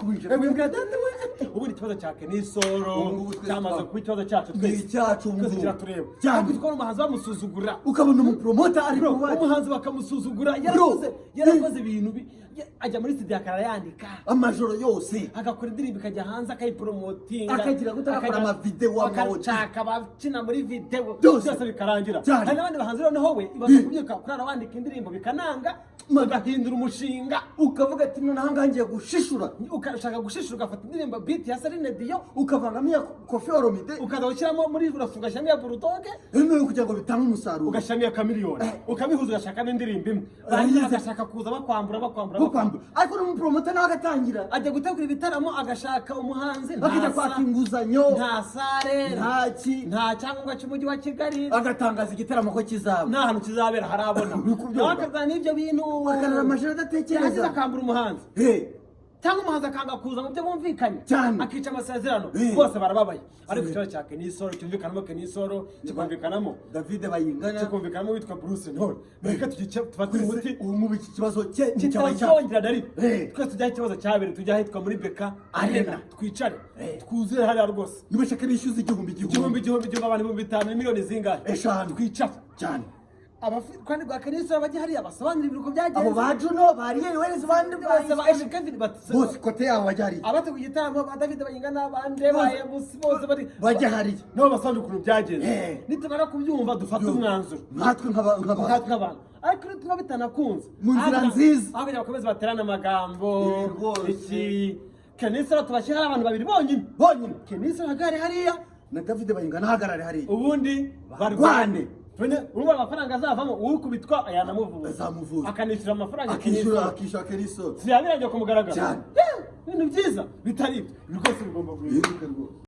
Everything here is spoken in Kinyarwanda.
kubije Mwebwe data we ubu ni ikibazo cya Kenisoro cyamaze kuba ikibazo cyacu twese twese kiratureba cyangwa ko umuhanzi bamusuzugura ukabona umupromoter ari kuba umuhanzi bakamusuzugura yarakoze ibintu ajya muri studio akarayandika amajoro yose agakora indirimbo ikajya hanze akayipromotinga akagira gutaka ama video akachaka bakina muri video byose bikarangira hari n'abandi bahanzi noneho we ibazakubyuka kurara wandika indirimbo bikananga magahindura umushinga ukavuga ati none hanga ngiye gushishura ukashaka gushishura ugafata indirimbo beat ya Celine Dion ukavangamo ya Koffi Olomide ukazawushyiramo muri urafunga shamya Bulldog hano kugira ngo bitange umusaruro ugashamya Chameleone ukabihuza ugashaka n'indirimbo imwe barangiza agashaka kuza bakwambura ariko n'umupromoter nawe agatangira ajya gutegura ibitaramo agashaka umuhanzi akajya kwaka inguzanyo nta sare nta cyangombwa cy'umujyi wa Kigali agatangaza igitaramo ko kizaba nta hantu kizabera harabona bakazana ibyo bintu bakanara amajoro adatekereza akambura umuhanzi cyangwa umuhanzi akanga kuza mu byo bumvikanye akica amasezerano bose barababaye ariko ikibazo cya Kenisoro cyumvikanamo Kenisoro kikumvikanamo David Bayingana kikumvikanamo witwa Bruce Ntore reka tufate umuti umubi iki kibazo cye cyongera dari twese tujya ikibazo cyabere tujya hitwa muri Beka Arena twicare twuzuye hariya rwose nibashaka bishyuza igihumbi abantu 5 miliyoni zingahe eshanu twicare cyane kandi bwa Kenisoro bajya hariya basobanura ibintu byagenze abo bajuno bariye wese bandi bose kote yabo bajari abate kugitaramo ba David Bayingana bande baye bose bajya hariya no basanze ukuntu byagenze nitumara kubyumva dufata umwanzuro natwe nk'abantu ariko tuba bitanakunze mu nzira nziza aho bakomeza baterana amagambo iki Kenisoro tubashyira abantu babiri bonyine Kenisoro hagare hariya na David Bayingana hagarare hariya ubundi barwane urumva amafaranga azavamo ukubitwa ayanamuvuza azamuvuza akanishyura amafaranga akishyura Kenisoro siyabirajya kumugaragara ibintu byiza bitari ibyo rwose bigomba guhinduka rwose.